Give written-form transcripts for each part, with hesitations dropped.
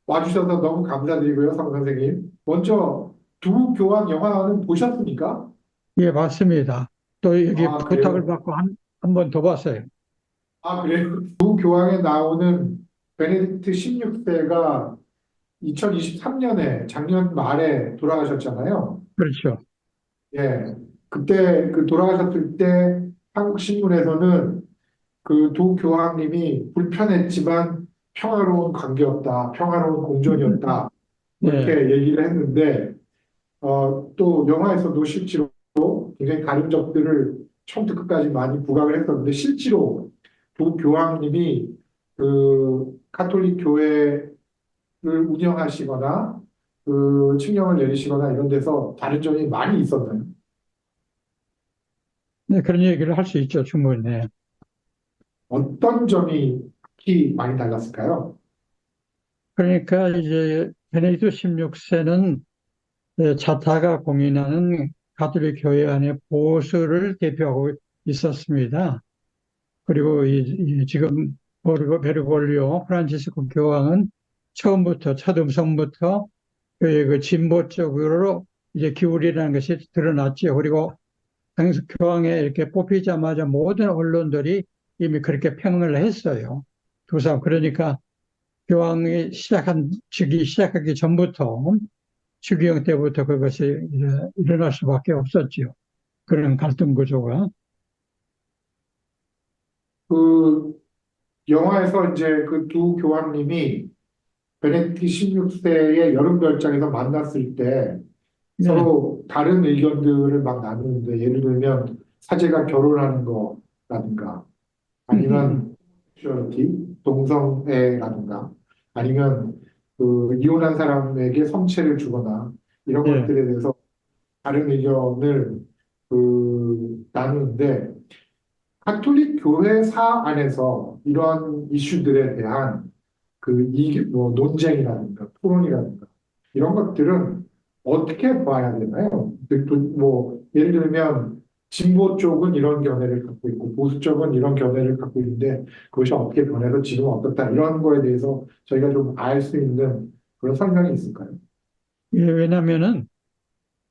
와주셔서 너무 감사드리고요, 성 선생님. 먼저 두 교황 영화는 보셨습니까? 예, 맞습니다. 또 여기 아, 부탁을 그래요? 받고 한 번 더 봤어요. 아, 그래요? 두 교황에 나오는 베네딕트 16세가 2023년에 작년 말에 돌아가셨잖아요. 그렇죠. 예. 그때 그 돌아가셨을 때 한국 신문에서는 그 두 교황님이 불편했지만 평화로운 관계였다, 평화로운 공존이었다, 이렇게 네. 얘기를 했는데, 또 영화에서도 실제로 굉장히 다른 점들을 처음부터 끝까지 많이 부각을 했었는데, 실제로 두 교황님이 그 가톨릭 교회를 운영하시거나 그 칙령을 내리시거나 이런 데서 다른 점이 많이 있었나요? 네, 그런 얘기를 할 수 있죠, 충분히. 네. 어떤 점이 특히 많이 달랐을까요? 그러니까 이제 베네디क्트 16세는 자타가 공인하는 가톨릭 교회 안의 보수를 대표하고 있었습니다. 그리고 지금 베르고리오 프란치스코 교황은 처음부터 첫 음성부터 교회 그 진보 쪽으로 이제 기울이라는 것이 드러났죠. 그리고 당시 교황에 이렇게 뽑히자마자 모든 언론들이 이미 그렇게 평을 했어요. 두 사람 그러니까 교황이 즉위 시작하기 전부터 추기경 때부터 그것이 이제 일어날 수밖에 없었죠. 그런 갈등 구조가. 그 영화에서 이제 그 두 교황님이 베네딕트 16세의 여름별장에서 만났을 때 네. 서로 다른 의견들을 막 나누는데 예를 들면 사제가 결혼하는 거라든가 아니면 섹슈얼리티, 동성애라든가 아니면 그 이혼한 사람에게 성체를 주거나 이런 네. 것들에 대해서 다른 의견을 나누는데 가톨릭 교회사 안에서 이런 이슈들에 대한 뭐 논쟁이라든가 토론이라든가 이런 것들은 어떻게 봐야 되나요? 뭐 예를 들면 진보 쪽은 이런 견해를 갖고 있고 보수 쪽은 이런 견해를 갖고 있는데 그것이 어떻게 변해서 지금 어떻다 이런 거에 대해서 저희가 좀 알 수 있는 그런 설명이 있을까요? 예, 왜냐면은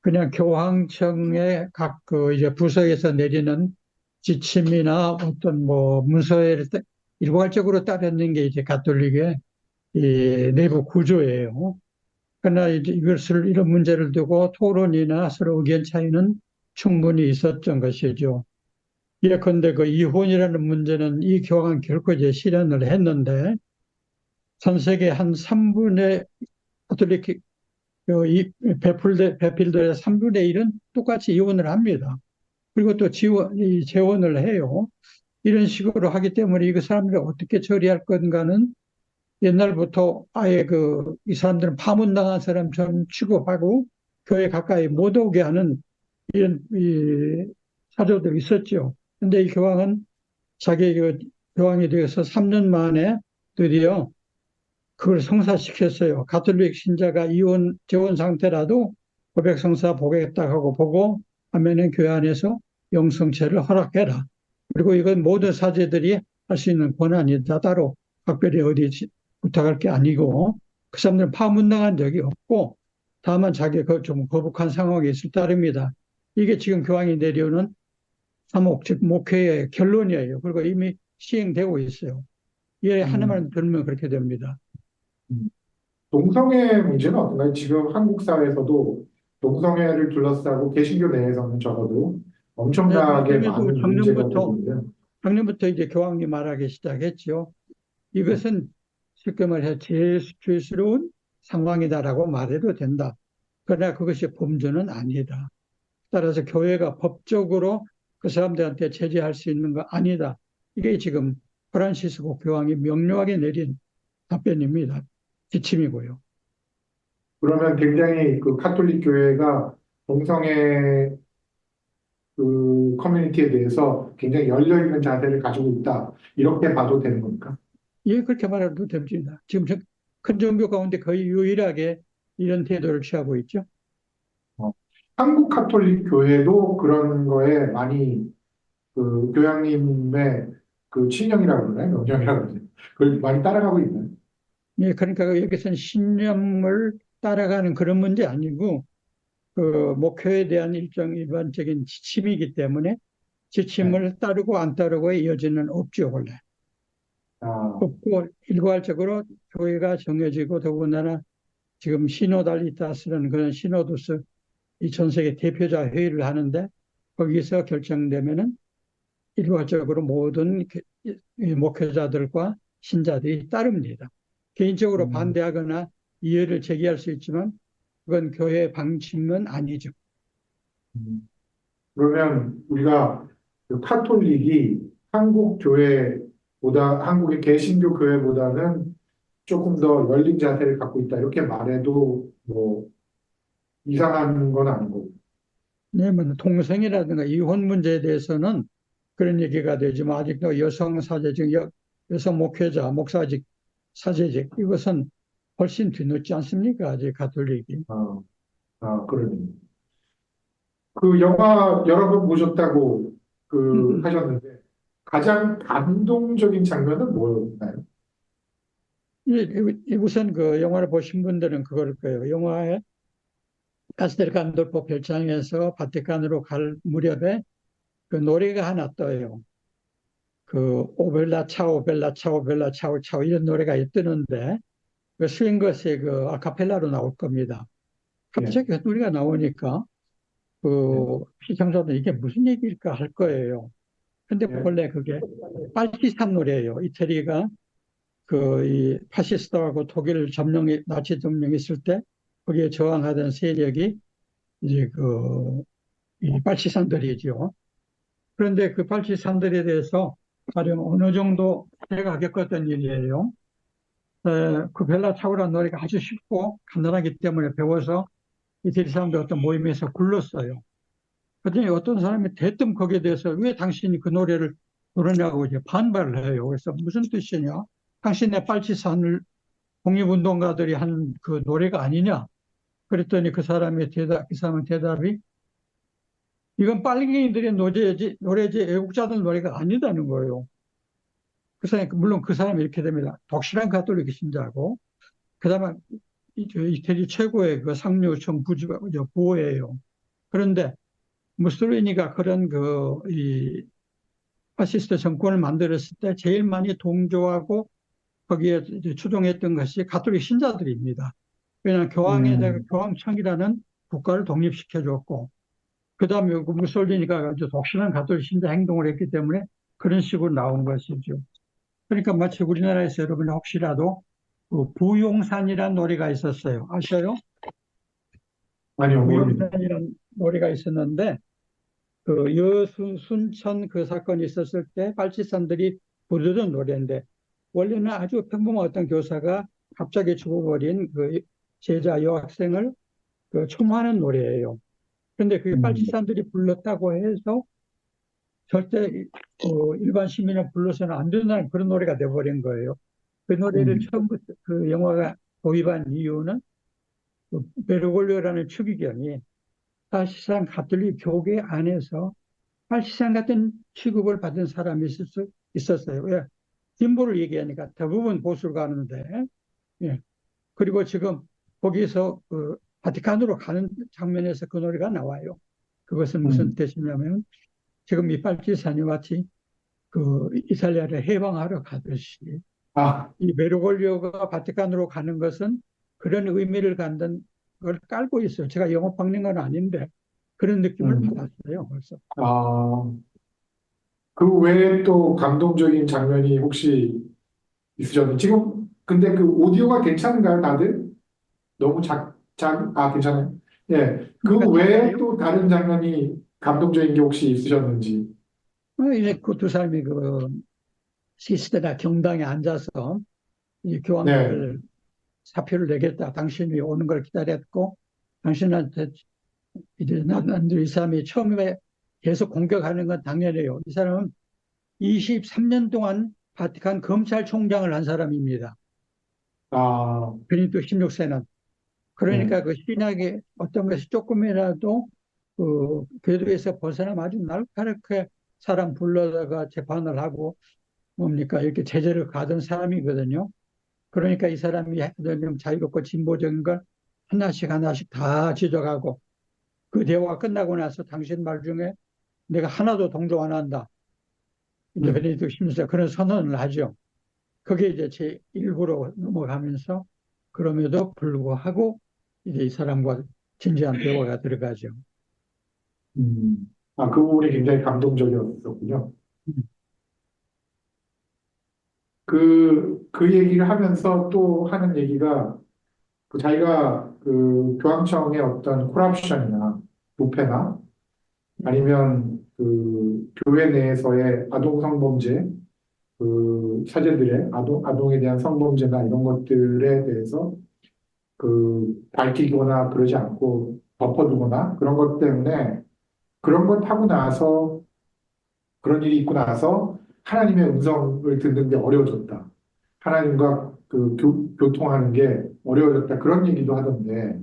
그냥 교황청의 각 그 이제 부서에서 내리는 지침이나 어떤 뭐 문서에 일괄적으로 따르는 게 이제 가톨릭의 이 내부 구조예요. 그러나 이제 이것을 이런 문제를 두고 토론이나 서로 의견 차이는 충분히 있었던 것이죠. 예컨대 그 이혼이라는 문제는 이 교황은 결코 이제 실현을 했는데 전 세계 한 3분의 가톨릭 이 배필들의 3분의 1은 똑같이 이혼을 합니다. 그리고 또 재혼을 해요. 이런 식으로 하기 때문에 이거 사람들이 어떻게 처리할 건가는 옛날부터 아예 이 사람들은 파문당한 사람처럼 취급하고 교회 가까이 못 오게 하는 이런 사조도 있었죠. 근데 이 교황은 자기 교황이 되어서 3년 만에 드디어 그걸 성사시켰어요. 가톨릭 신자가 재혼 상태라도 고백 성사 보겠다 하고 보고 하면은 교회 안에서 영성체를 허락해라. 그리고 이건 모든 사제들이 할 수 있는 권한이다. 따로 각별히 어디 부탁할 게 아니고 그 사람들은 파문당한 적이 없고 다만 자기가 좀 거북한 상황이 있을 따름이다. 이게 지금 교황이 내려오는 사목, 즉 목회의 결론이에요. 그리고 이미 시행되고 있어요. 예, 음, 하나만 들면 그렇게 됩니다. 음. 동성애 문제는 어떤가요? 지금 한국 사회에서도 동성애를 둘러싸고 개신교 내에서는 적어도 네, 엄청나게 그럼에도 많은 문제가 되고 있는데요. 작년부터 이제 교황이 말하기 시작했죠. 이것은 쉽게 말해서 제수스러운 상황이다라고 말해도 된다. 그러나 그것이 범죄는 아니다. 따라서 교회가 법적으로 그 사람들한테 제재할 수 있는 거 아니다. 이게 지금 프란시스코 교황이 명료하게 내린 답변입니다. 지침이고요. 그러면 굉장히 그 카톨릭 교회가 동성애 그 커뮤니티에 대해서 굉장히 열려있는 자세를 가지고 있다. 이렇게 봐도 되는 겁니까? 예, 그렇게 말해도 됩니다. 지금 큰 종교 가운데 거의 유일하게 이런 태도를 취하고 있죠. 어, 한국 카톨릭 교회도 그런 거에 많이 그 교양님의 그 친령이라고 그러나요? 명령이라고 그러나요? 그걸 많이 따라가고 있나요? 예, 그러니까 여기서는 신념을 따라가는 그런 문제 아니고 그 목표에 대한 일반적인 지침이기 때문에 네. 지침을 따르고 안 따르고의 여지는 없죠, 원래. 아, 없고 일괄적으로 교회가 정해지고 더군다나 지금 시노달리타스라는 그런 시노도스 이 전 세계 대표자 회의를 하는데 거기서 결정되면은 일괄적으로 모든 이 목회자들과 신자들이 따릅니다. 개인적으로 음, 반대하거나 이해를 제기할 수 있지만 그건 교회의 방침은 아니죠. 음. 그러면 우리가 그 카톨릭이 한국 교회보다, 한국의 개신교 교회보다는 조금 더 열린 자세를 갖고 있다. 이렇게 말해도 뭐 이상한 건 아니고. 네, 뭐 동성이라든가 이혼 문제에 대해서는 그런 얘기가 되지만 아직도 여성 사제직, 여성 목회자, 목사직, 사제직 이것은 훨씬 뒤늦지 않습니까? 아직 가톨릭이. 아, 그러네. 그 영화 여러 번 보셨다고 그 하셨는데 가장 감동적인 장면은 뭐였나요? 우선 그 영화를 보신 분들은 그걸 거예요. 영화에 카스텔 간돌포 별장에서 바티칸으로 갈 무렵에 그 노래가 하나 떠요. 그 오벨라 차오 벨라 차오 벨라 차오 차오 이런 노래가 뜨는데 그 스윙것의 그 아카펠라로 나올 겁니다. 예, 갑자기 그 노래가 나오니까 예, 그 시청자들 이게 무슨 얘기일까 할 거예요. 근데 예. 원래 그게 빨치산 노래예요. 이태리가 그 이 파시스트하고 독일 점령이 나치 점령했을 때 거기에 저항하던 세력이 이제 그 이 빨치산들이죠. 그런데 그 빨치산들에 대해서 가령 어느 정도 제가 겪었던 일이에요. 그 벨라 차오라는 노래가 아주 쉽고 간단하기 때문에 배워서 이태리 사람들 어떤 모임에서 불렀어요. 그랬더니 어떤 사람이 대뜸 거기에 대해서 왜 당신이 그 노래를 부르냐고 이제 반발을 해요. 그래서 무슨 뜻이냐? 당신의 빨치산을 독립운동가들이 한 그 노래가 아니냐? 그랬더니 그 사람의 대답이 이건 빨갱이들의 노래지 애국자들 노래가 아니다는 거예요. 그 사람이, 물론 그 사람이 이렇게 됩니다. 독실한 가톨릭 신자고, 그 다음에 이태리 최고의 그 상류층 부호예요. 그런데 무솔리니가 그런 이 파시스트 정권을 만들었을 때 제일 많이 동조하고 거기에 이제 추동했던 것이 가톨릭 신자들입니다. 왜냐하면 음, 교황청이라는 국가를 독립시켜줬고, 그 다음에 그 무솔리니가 아주 독실한 가톨릭 신자 행동을 했기 때문에 그런 식으로 나온 것이죠. 그러니까 마치 우리나라에서 여러분이 혹시라도 그 부용산이라는 노래가 있었어요. 아셔요? 아니요, 모릅니다. 부용산이라는 노래가 있었는데 그 순천 그 사건이 있었을 때 빨치산들이 부르던 노래인데 원래는 아주 평범한 어떤 교사가 갑자기 죽어버린 그 제자 여학생을 그 추모하는 노래예요. 그런데 그게 음, 빨치산들이 불렀다고 해서 절대 일반 시민을 불러서는 안 된다는 그런 노래가 돼버린 거예요. 그 노래를 음, 처음부터 그 영화가 도입한 이유는 그 베르골리오라는 추기경이 사실상 가톨릭 교계 안에서 팔시산 같은 취급을 받은 사람이 있었어요. 왜? 진보를 얘기하니까 대부분 보수를 가는데, 예. 그리고 지금 거기서 그 바티칸으로 가는 장면에서 그 노래가 나와요. 그것은 무슨 음. 뜻이냐면 지금 이 빨치산이 마치 그 이탈리아를 해방하러 가듯이 아, 이 베르골리오가 바티칸으로 가는 것은 그런 의미를 갖는 걸 깔고 있어요. 제가 영업 박는 건 아닌데 그런 느낌을 음, 받았어요. 벌써. 아, 그 외에 또 감동적인 장면이 혹시 있으셨는지. 지금, 근데 그 오디오가 괜찮은가요, 다들? 너무 괜찮아요. 예. 그 내가 외에 작아요? 또 다른 장면이 감동적인 게 혹시 있으셨는지. 이제 그 두 사람이 그 시스테나 경당에 앉아서 이 네. 교황을 사표를 내겠다. 당신이 오는 걸 기다렸고, 당신한테 이제 이 사람이 처음에 계속 공격하는 건 당연해요. 이 사람은 23년 동안 바티칸 검찰총장을 한 사람입니다. 아, 베네딕토 16세는. 네. 그러니까 그 신약의 어떤 것이 조금이라도 그 궤도에서 벗어나면 아주 날카롭게 사람 불러다가 재판을 하고 뭡니까 이렇게 제재를 가던 사람이거든요. 그러니까 이 사람이 좀 자유롭고 진보적인 걸 하나씩 하나씩 다 지적하고 그 대화가 끝나고 나서 당신 말 중에 내가 하나도 동조 안 한다. 이제 음, 베네딕트 16세 그런 선언을 하죠. 그게 이제 제 일부로 넘어가면서 그럼에도 불구하고 이제 이 사람과 진지한 대화가 들어가죠. 아, 그 부분이 굉장히 감동적이었었군요. 그 얘기를 하면서 또 하는 얘기가 그 자기가 그 교황청의 어떤 코러프션이나 부패나 아니면 그 교회 내에서의 아동 성범죄, 그 사제들의 아동에 대한 성범죄나 이런 것들에 대해서 그 밝히거나 그러지 않고 덮어두거나 그런 것 때문에 그런 것 하고 나서 그런 일이 있고 나서 하나님의 음성을 듣는 게 어려워졌다. 하나님과 그 교통하는 게 어려워졌다. 그런 얘기도 하던데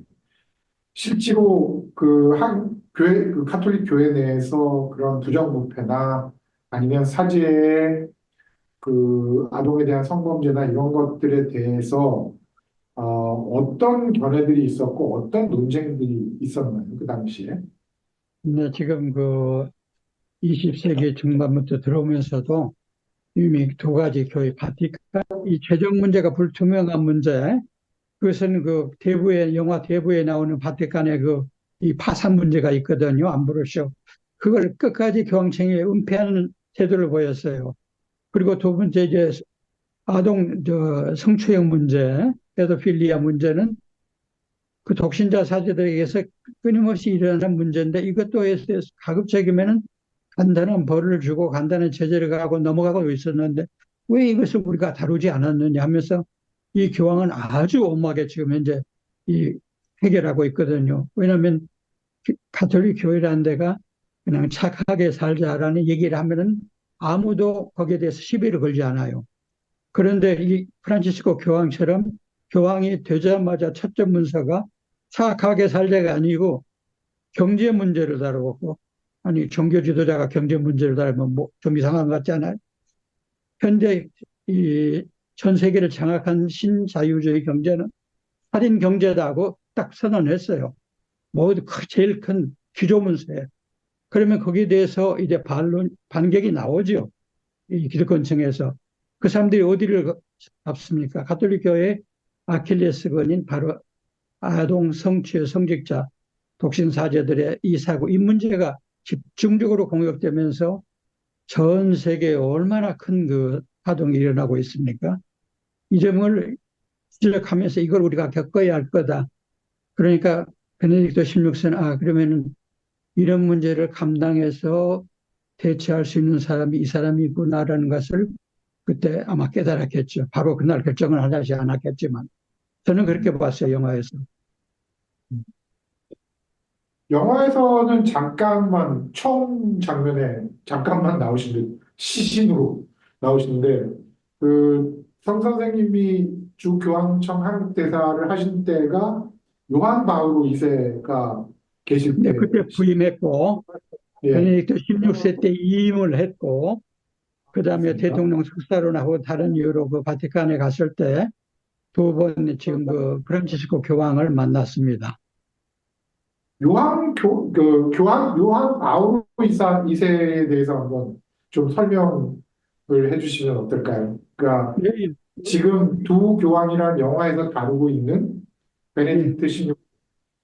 실제로 그 한 교회 그 카톨릭 교회 내에서 그런 부정부패나 아니면 사제의 그 아동에 대한 성범죄나 이런 것들에 대해서 어떤 견해들이 있었고 어떤 논쟁들이 있었나요? 그 당시에? 근데 지금 그 20세기 중반부터 들어오면서도 이미 두 가지 교회 바티칸 이 재정 문제가 불투명한 문제 그것은 그 대부에 영화 대부에 나오는 바티칸의 그 이 파산 문제가 있거든요. 암브로시오 그걸 끝까지 교황청에 은폐하는 태도를 보였어요. 그리고 두 번째 이제 아동 성추행 문제, 페도필리아 문제는 그 독신자 사제들에게서 끊임없이 일어나는 문제인데 이것도 해서 가급적이면은 간단한 벌을 주고 간단한 제재를 가고 넘어가고 있었는데 왜 이것을 우리가 다루지 않았느냐 하면서 이 교황은 아주 엄하게 지금 현재 이 해결하고 있거든요. 왜냐하면 가톨릭 교회라는 데가 그냥 착하게 살자라는 얘기를 하면은 아무도 거기에 대해서 시비를 걸지 않아요. 그런데 이 프란치스코 교황처럼 교황이 되자마자 첫째 문서가 착하게 살자가 아니고 경제 문제를 다루고 아니 종교 지도자가 경제 문제를 다루면 뭐 좀 이상한 것 같지 않아요? 현재 이 전 세계를 장악한 신자유주의 경제는 살인 경제다고 딱 선언했어요. 뭐 제일 큰 기조 문서에 그러면 거기에 대해서 이제 반격이 나오죠. 이 기득권층에서 그 사람들이 어디를 잡습니까? 가톨릭 교회 아킬레스건인 바로 아동 성취의 성직자 독신 사제들의 이 사고 이 문제가 집중적으로 공격되면서 전 세계에 얼마나 큰 그 파동이 일어나고 있습니까? 이 점을 지적하면서 이걸 우리가 겪어야 할 거다. 그러니까 베네딕토 16세는 그러면은 이런 문제를 감당해서 대처할 수 있는 사람이 이 사람이구나라는 것을 그때 아마 깨달았겠죠. 바로 그날 결정을 하지 않았겠지만 저는 그렇게 봤어요, 영화에서. 영화에서는 잠깐만 처음 장면에 잠깐만 나오시는데 시신으로 나오시는데 그 성 선생님이 주 교황청 한국 대사를 하신 때가 요한 바오로 2세가 계실 근데 때. 그때 부임했고 예, 베네딕토 16세 때 이임을 했고 그 다음에 맞습니다. 대통령 석사론하고 다른 이유로 그 바티칸에 갔을 때 두 번 지금 그 프란치스코 교황을 만났습니다. 요한 바오로 2세에 대해서 한번 좀 설명을 해주시면 어떨까요? 그러니까 네, 지금 두 교황이란 영화에서 다루고 있는 음, 베네딕트 16,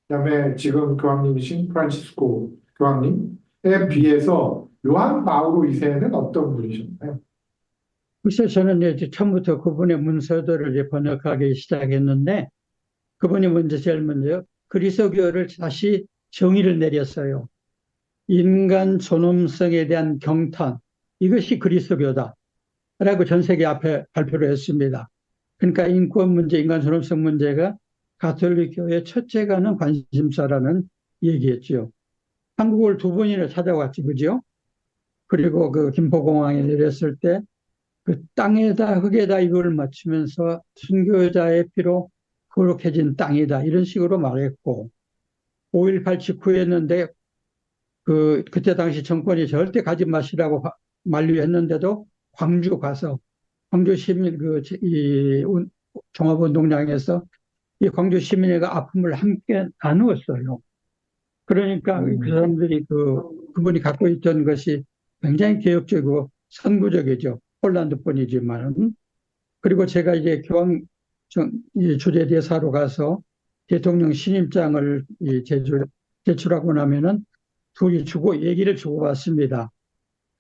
그다음에 지금 교황님이신 프란치스코 교황님에 비해서 요한 바오로 2세는 어떤 분이셨나요? 글쎄 저는 이제 처음부터 그분의 문서들을 이제 번역하기 시작했는데 그분이 먼저 제일 먼저 그리스도교를 다시 정의를 내렸어요. 인간 존엄성에 대한 경탄 이것이 그리스도교다. 라고 전 세계 앞에 발표를 했습니다. 그러니까 인권 문제, 인간 존엄성 문제가 가톨릭 교회 첫째가는 관심사라는 얘기였죠. 한국을 두 번이나 찾아왔지, 그죠? 그리고 그 김포공항에 내렸을 때 그 땅에다 흙에다 이걸 맞추면서 순교자의 피로 거룩해진 땅이다. 이런 식으로 말했고, 5.18 직후였는데 그때 당시 정권이 절대 가지 마시라고 만류했는데도 광주 가서 광주 시민 이 종합운동장에서 이 광주 시민회가 아픔을 함께 나누었어요. 그러니까 그 음, 사람들이 그분이 갖고 있던 것이 굉장히 개혁적이고 선구적이죠. 폴란드뿐이지만은. 그리고 제가 이제 이 주재대사로 가서 대통령 신임장을 제출하고 나면은 둘이 얘기를 주고받습니다.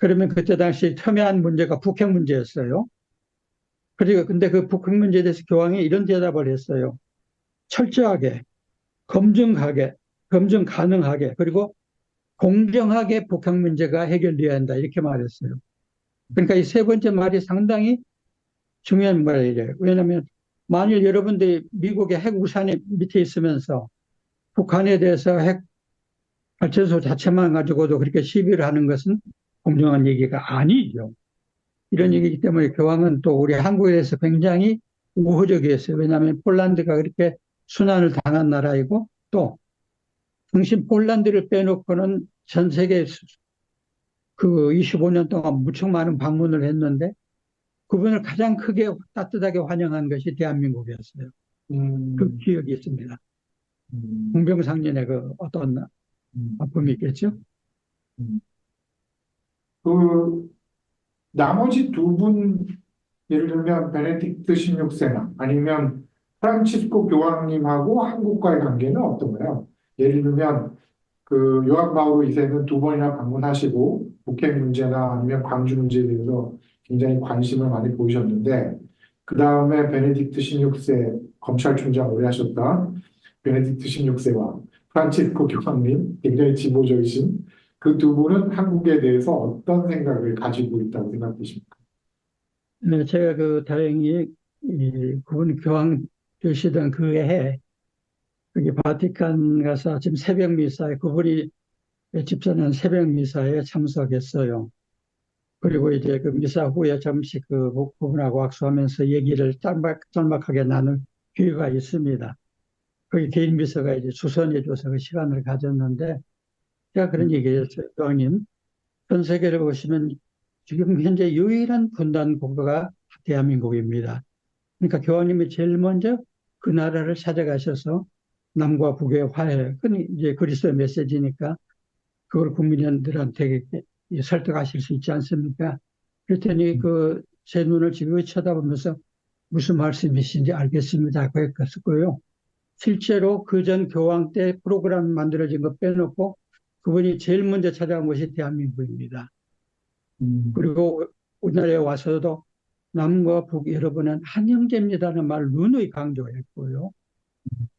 그러면 그때 당시 첨예한 문제가 북핵 문제였어요. 그리고 근데 그 북핵 문제에 대해서 교황이 이런 대답을 했어요. 철저하게, 검증하게, 검증 가능하게, 그리고 공정하게 북핵 문제가 해결돼야 한다. 이렇게 말했어요. 그러니까 이 세 번째 말이 상당히 중요한 말이에요. 왜냐하면 만일 여러분들이 미국의 핵 우산이 밑에 있으면서 북한에 대해서 핵 발전소 자체만 가지고도 그렇게 시비를 하는 것은 공정한 얘기가 아니죠. 이런 얘기이기 때문에 교황은 또 우리 한국에 대해서 굉장히 우호적이었어요. 왜냐하면 폴란드가 그렇게 순환을 당한 나라이고 또 당신 폴란드를 빼놓고는 전 세계 그 25년 동안 무척 많은 방문을 했는데 그분을 가장 크게 따뜻하게 환영한 것이 대한민국이었어요. 그 음, 기억이 있습니다. 음, 공병상련의 그 어떤 음, 아픔이 있겠죠. 음. 그 나머지 두 분, 예를 들면 베네딕트 16세나 아니면 프란치스코 교황님하고 한국과의 관계는 어떤가요? 예를 들면 그 요한 바오로 2세는 두 번이나 방문하시고 북핵 문제나 아니면 광주 문제에 대해서 굉장히 관심을 많이 보이셨는데 그 다음에 베네딕트 16세 검찰총장 오래 하셨던 베네딕트 16세와 프란치스코 교황님 굉장히 지도적이신 그 두 분은 한국에 대해서 어떤 생각을 가지고 있다고 생각되십니까? 네, 제가 다행히 그분 교황 되시던 그 해에 여기 바티칸 가서 아침 새벽 미사에 그분이 집사는 새벽 미사에 참석했어요. 그리고 이제 그 미사 후에 잠시 그분하고 악수하면서 얘기를 짤막하게 나눌 기회가 있습니다. 거기 개인 비서가 이제 주선해줘서 그 시간을 가졌는데 제가 그런 얘기를 했어요. 교황님, 전 세계를 보시면 지금 현재 유일한 분단 국가가 대한민국입니다. 그러니까 교황님이 제일 먼저 그 나라를 찾아가셔서 남과 북의 화해, 그건 이제 그리스도의 메시지니까 그걸 국민들한테 설득하실 수 있지 않습니까? 그랬더니 제 눈을 지그시 쳐다보면서 무슨 말씀이신지 알겠습니다. 그랬고요. 실제로 그 전 교황 때 프로그램 만들어진 거 빼놓고 그분이 제일 먼저 찾아간 것이 대한민국입니다. 음, 그리고 우리나라에 와서도 남과 북 여러분은 한 형제입니다는 말을 누누이 강조했고요.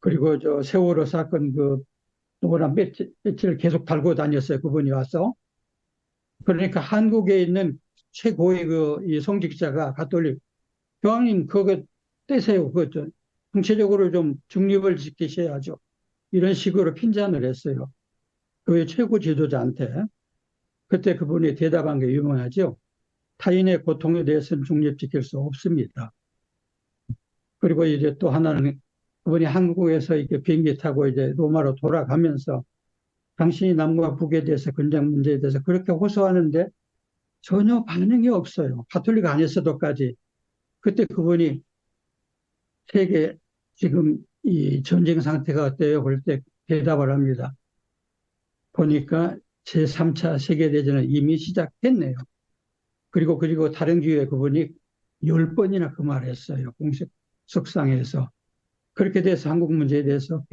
그리고 저 세월호 사건 동그란 배지를 계속 달고 다녔어요. 그분이 와서. 그러니까 한국에 있는 최고의 이 성직자가 가톨릭 교황님 그거 떼세요. 그거 좀 정체적으로 좀 중립을 지키셔야죠. 이런 식으로 핀잔을 했어요. 그 최고 지도자한테. 그때 그분이 대답한 게 유명하죠. 타인의 고통에 대해서는 중립지킬 수 없습니다. 그리고 이제 또 하나는 그분이 한국에서 이렇게 비행기 타고 이제 로마로 돌아가면서 당신이 남과 북에 대해서 전쟁 문제에 대해서 그렇게 호소하는데 전혀 반응이 없어요. 가톨릭 안에서도까지. 그때 그분이 세계 지금 이 전쟁 상태가 어때요? 볼 때 대답을 합니다. 보니까 제3차 세계대전은 이미 시작했네요. 그리고 다른 기회에 그분이 10번이나 그 말을 했어요. 공식 석상에서. 그렇게 돼서 한국 문제에 대해서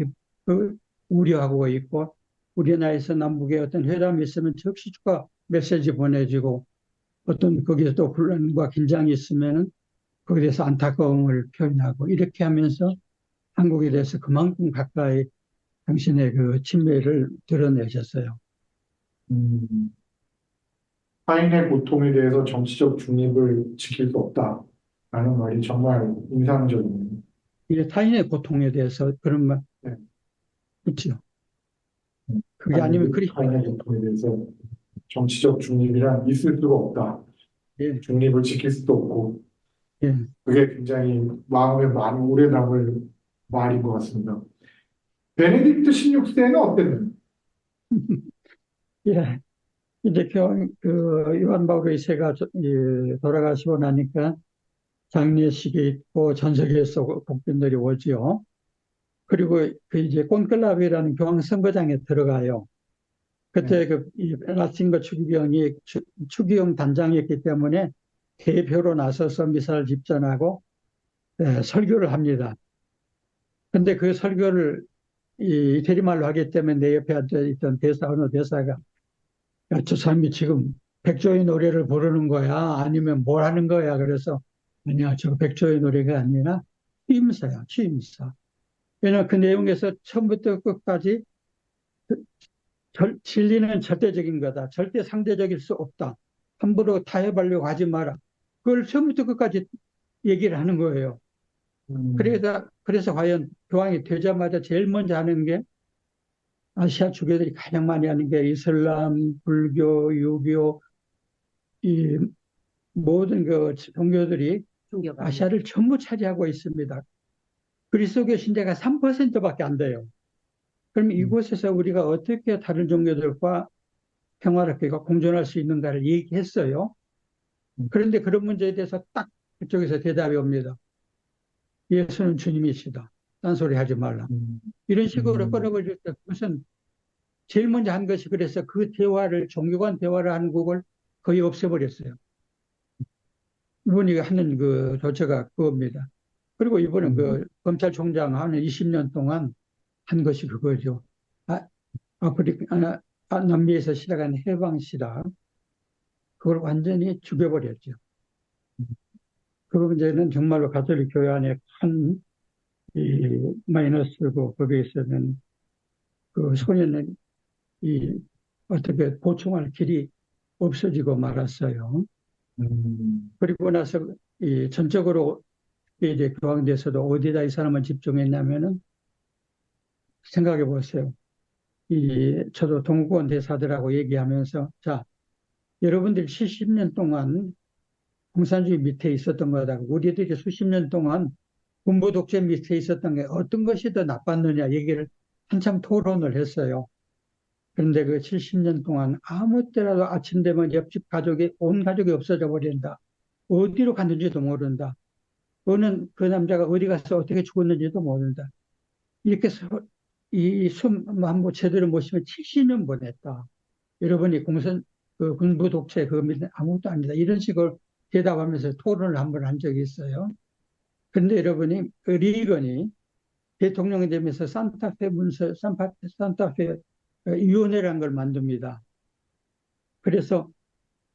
우려하고 있고 우리나라에서 남북의 어떤 회담이 있으면 즉시 추가 메시지 보내주고 어떤 거기서 또混乱과 긴장이 있으면은 거기에 대해서 안타까움을 표현하고 이렇게 하면서 한국에 대해서 그만큼 가까이 당신의 그 친밀을 드러내셨어요. 음. 타인의 고통에 대해서 정치적 중립을 지킬 수 없다라는 말이 정말 인상적이네요. 이게 타인의 고통에 대해서 그런 말 네. 있죠. 그게 아니면 그리 타인의 고통에 대해서 정치적 중립이란 있을 수가 없다. 예, 중립을 지킬 수도 없고 예, 그게 굉장히 마음에 많이 오래 남을 말인 것 같습니다. 베네딕트 16세는 어땠나요? 예. 이제 요한 바오로 2세가 돌아가시고 나니까 장례식이 있고 전석에서 국빈들이 오지요. 그리고 그 이제 꼰끌라비라는 교황 선거장에 들어가요. 네. 그때 이 라틴거 추기경이 추기경 단장이었기 때문에 대표로 나서서 미사를 집전하고 설교를 합니다. 근데 그 설교를 이 이태리말로 하기 때문에 내 옆에 앉아있던 어느 대사가 야, 저 사람이 지금 백조의 노래를 부르는 거야? 아니면 뭘 하는 거야? 그래서 아니야, 저 백조의 노래가 아니라 취임사야, 취임사. 왜냐하면 그 내용에서 처음부터 끝까지 진리는 절대적인 거다. 절대 상대적일 수 없다. 함부로 타협하려고 하지 마라. 그걸 처음부터 끝까지 얘기를 하는 거예요. 음, 그래서 과연 교황이 되자마자 제일 먼저 하는 게 아시아 주교들이 가장 많이 하는 게 이슬람, 불교, 유교, 이 모든 그 종교들이 종교가 아니에요. 아시아를 전부 차지하고 있습니다. 그리스도교 신자가 3%밖에 안 돼요. 그럼 음, 이곳에서 우리가 어떻게 다른 종교들과 평화롭게 공존할 수 있는가를 얘기했어요. 음, 그런데 그런 문제에 대해서 딱 그쪽에서 대답이 옵니다. 예수는 주님이시다. 딴소리 하지 말라. 음, 이런 식으로 음, 끊어버릴 때 그것은 제일 먼저 한 것이 그래서 그 대화를, 종교 간 대화를 하는 곡을 거의 없애버렸어요. 이분이 하는 그 조처가 그겁니다. 그리고 이번에 음, 그 검찰총장 하는 20년 동안 한 것이 그거죠. 아, 남미에서 시작한 해방시다. 그걸 완전히 죽여버렸죠. 그 문제는 정말로 가톨릭 교회 안에 큰 마이너스고 거기에 있는 그 소년은 어떻게 보충할 길이 없어지고 말았어요. 음, 그리고 나서 전적으로 이제 교황대에서도 어디다 이 사람을 집중했냐면은 생각해 보세요. 저도 동구권 대사들하고 얘기하면서 자, 여러분들이 70년 동안 공산주의 밑에 있었던 거다. 우리들이 수십 년 동안 군부 독재 밑에 있었던 게 어떤 것이 더 나빴느냐 얘기를 한참 토론을 했어요. 그런데 그 70년 동안 아무 때라도 아침 되면 옆집 가족이, 온 가족이 없어져 버린다. 어디로 갔는지도 모른다. 그 남자가 어디 가서 어떻게 죽었는지도 모른다. 이렇게 해서 숨 한번 제대로 못 쉬면 70년 보냈다. 여러분이 군부 독재 그 밑에 아무것도 아니다. 이런 식으로 대답하면서 토론을 한 번 한 적이 있어요. 그런데 여러분이 그 리건이 대통령이 되면서 산타페 위원회라는 걸 만듭니다. 그래서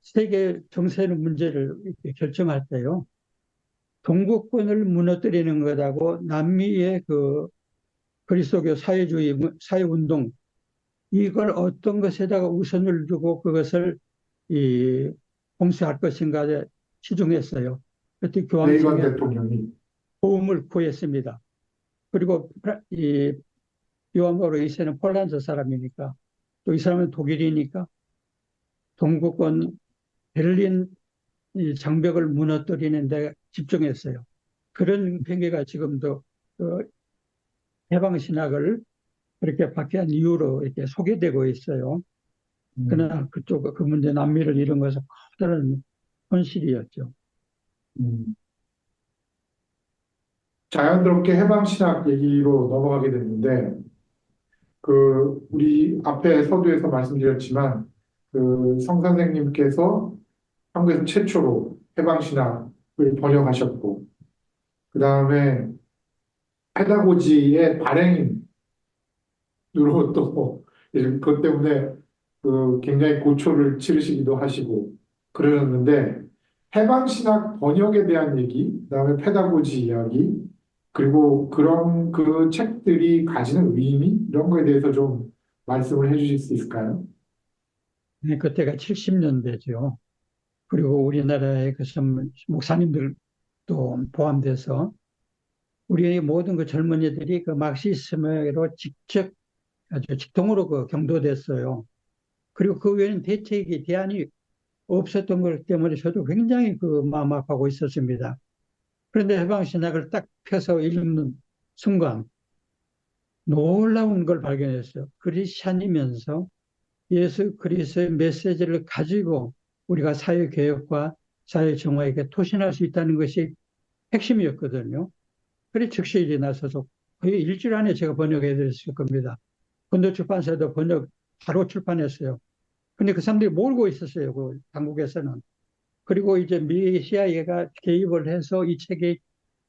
세계 정세의 문제를 이렇게 결정할 때요. 동구권을 무너뜨리는 것하고 남미의 그 그리스도교 사회주의 사회운동 이걸 어떤 것에다가 우선을 두고 그것을 이 공수할 것인가에 치중했어요. 그때 레이건 교황청에 대통령이. 도움을 구했습니다. 그리고 이 요한 바오로 2세는 폴란드 사람이니까 또 이 사람은 독일이니까 동구권 베를린 이 장벽을 무너뜨리는 데 집중했어요. 그런 편개가 지금도 그 해방신학을 그렇게 박해한 이유로 이렇게 소개되고 있어요. 음, 그러나 그 문제 남미를 이룬 것은 커다란 현실이었죠. 음. 자연스럽게 해방신학 얘기로 넘어가게 됐는데, 우리 앞에 서두에서 말씀드렸지만, 성 선생님께서 한국에서 최초로 해방신학을 번역하셨고, 그 다음에 페다고지의 발행인으로 또, 그것 때문에 굉장히 고초를 치르시기도 하시고, 그러셨는데, 해방신학 번역에 대한 얘기, 그다음에 페다고지 이야기, 그리고 그런 그 책들이 가지는 의미 이런 거에 대해서 좀 말씀을 해주실 수 있을까요? 네, 그때가 70년대죠. 그리고 우리나라의 목사님들도 포함돼서 우리 모든 그 젊은이들이 그 마르크시즘으로 직접 아주 직통으로 그 경도됐어요. 그리고 그 외에는 대책이 대안이 없었던 것 때문에 저도 굉장히 그 마음 아파하고 있었습니다. 그런데 해방신학을 딱 펴서 읽는 순간 놀라운 걸 발견했어요. 크리스찬이면서 예수 그리스도의 메시지를 가지고 우리가 사회개혁과 사회정화에게 토신할 수 있다는 것이 핵심이었거든요. 그래 즉시 일이 나서서 거의 일주일 안에 제가 번역해 드렸을 겁니다. 건도 출판사도 번역 바로 출판했어요. 근데 그 사람들이 모르고 있었어요. 그 당국에서는. 그리고 이제 미 CIA가 개입을 해서 이 책이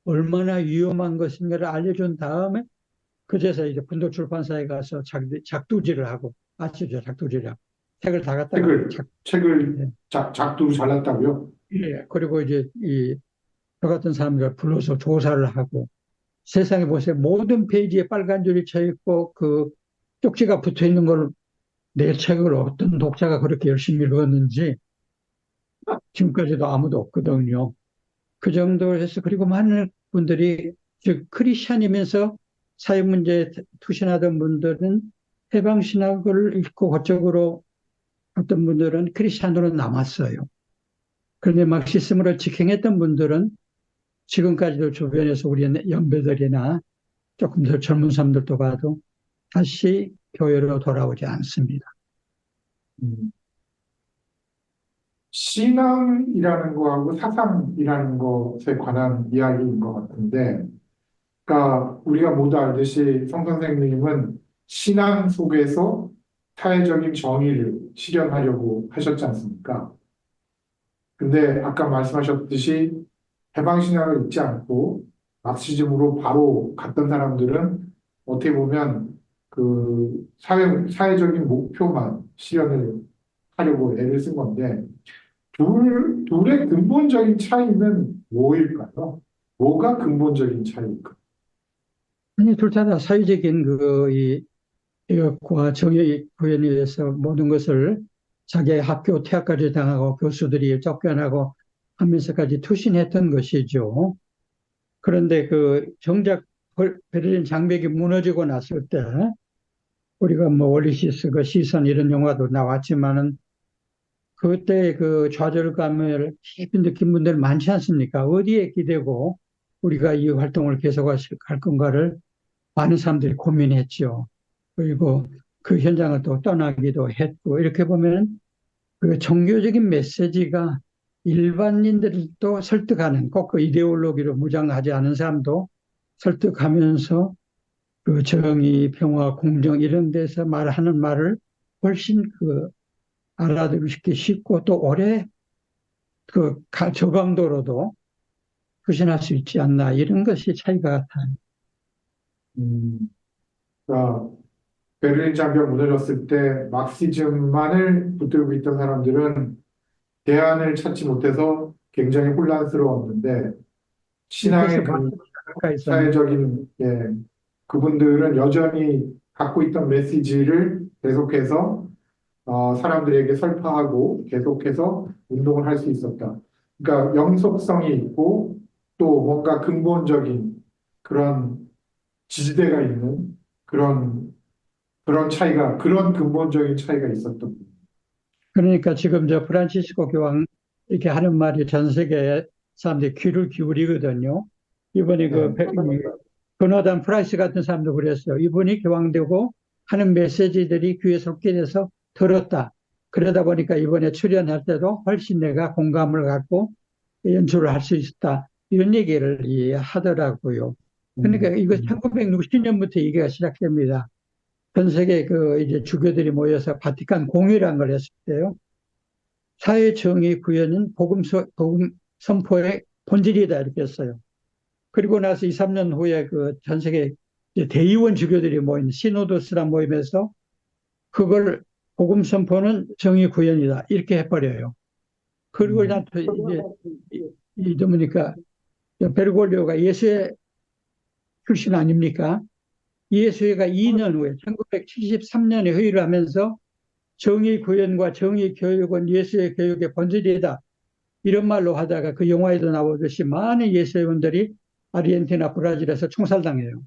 얼마나 위험한 것인가를 알려준 다음에 그제서 이제 분도 출판사에 가서 작두질을 하고 아시죠? 작두질이야. 책을 다 갖다가 책을 예. 작두로 잘랐다고요? 예. 그리고 이제 저 같은 사람들 불러서 조사를 하고 세상에 보세요. 모든 페이지에 빨간 줄이 쳐 있고 그 쪽지가 붙어 있는 걸 내 책을 어떤 독자가 그렇게 열심히 읽었는지 지금까지도 아무도 없거든요. 그 정도로 해서 그리고 많은 분들이 즉 크리스찬이면서 사회 문제에 투신하던 분들은 해방 신학을 읽고 그쪽으로 어떤 분들은 크리스찬으로 남았어요. 그런데 막시즘으로 직행했던 분들은 지금까지도 주변에서 우리 연배들이나 조금 더 젊은 사람들도 봐도 다시 교회로 돌아오지 않습니다. 음, 신앙이라는 거하고 사상이라는 것에 관한 이야기인 것 같은데, 그러니까 우리가 모두 알듯이 성 선생님은 신앙 속에서 사회적인 정의를 실현하려고 하셨지 않습니까? 근데 아까 말씀하셨듯이 해방신학을 읽지 않고 막시즘으로 바로 갔던 사람들은 어떻게 보면 그 사회적인 목표만 실현을 하려고 애를 쓴 건데, 둘의 근본적인 차이는 뭐일까요? 뭐가 근본적인 차이일까? 아니, 둘 다 사회적인 이것과 정의 구현에 의해서 모든 것을 자기의 학교 퇴학까지 당하고 교수들이 쫓겨나고 하면서까지 투신했던 것이죠. 그런데 정작 베를린 장벽이 무너지고 났을 때 우리가 뭐 올리시스 그 시선 이런 영화도 나왔지만은 그때 그 좌절감을 깊이 느낀 분들 많지 않습니까? 어디에 기대고 우리가 이 활동을 계속할 건가를 많은 사람들이 고민했죠. 그리고 그 현장을 또 떠나기도 했고, 이렇게 보면 그 종교적인 메시지가 일반인들도 설득하는, 꼭 그 이데올로기로 무장하지 않은 사람도 설득하면서 그 정의, 평화, 공정 이런 데서 말하는 말을 훨씬 알아듣기 쉽고 또 오래 저강도로도 표현할 수 있지 않나, 이런 것이 차이가 같아요. 음, 그러니까 베를린 장벽 무너졌을 때 막시즘만을 붙들고 있던 사람들은 대안을 찾지 못해서 굉장히 혼란스러웠는데 그래서 신앙의 그 가까이서는 사회적인 그분들은 여전히 갖고 있던 메시지를 계속해서 사람들에게 설파하고 계속해서 운동을 할 수 있었다. 그러니까 영속성이 있고 또 뭔가 근본적인 그런 지지대가 있는 그런 근본적인 차이가 있었던 거예요. 그러니까 지금 저 프란치스코 교황 이렇게 하는 말이 전 세계 사람들이 귀를 기울이거든요. 이번에 네. 이 조나단 프라이스 같은 사람도 그랬어요. 이분이 교황되고 하는 메시지들이 귀에 쏙게 돼서 들었다. 그러다 보니까 이번에 출연할 때도 훨씬 내가 공감을 갖고 연출을 할 수 있었다. 이런 얘기를 하더라고요. 그러니까 음, 이거 음, 1960년부터 얘기가 시작됩니다. 전 세계 이제 주교들이 모여서 바티칸 공의라는 걸 했을 때요. 사회 정의 구현은 복음 선포의 본질이다 이렇게 했어요. 그리고 나서 2, 3년 후에 전 세계 이제 대의원 주교들이 모인 시노도스란 모임에서 그걸 복음 선포는 정의 구현이다 이렇게 해버려요. 그리고 음, 나서 이제 이러니까 베르골리오가 예수의 출신 아닙니까? 예수회가 2년 후에 1973년에 회의를 하면서 정의 구현과 정의 교육은 예수의 교육의 본질이다. 이런 말로 하다가 그 영화에도 나오듯이 많은 예수회원들이 아르헨티나, 브라질에서 총살당해요.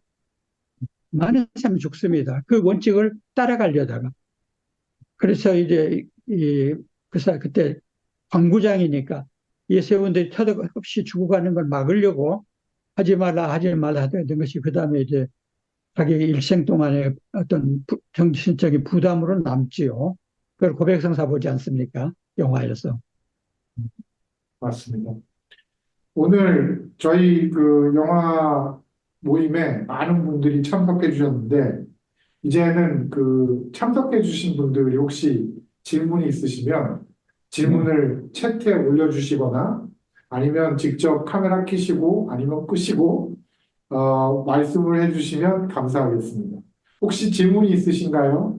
많은 사람이 죽습니다. 그 원칙을 따라가려다가. 그래서 이제 그때 광부장이니까 예수회원들이 터득없이 죽어가는 걸 막으려고 하지 말라 하던 것이 그 다음에 이제 자기 일생 동안의 어떤 정신적인 부담으로 남지요. 그걸 고백성사 보지 않습니까? 영화에서. 맞습니다. 오늘 저희 그 영화 모임에 많은 분들이 참석해 주셨는데, 이제는 그 참석해 주신 분들이 혹시 질문이 있으시면 네. 질문을 채트에 올려주시거나 아니면 직접 카메라 켜시고 아니면 끄시고 말씀을 해주시면 감사하겠습니다. 혹시 질문이 있으신가요?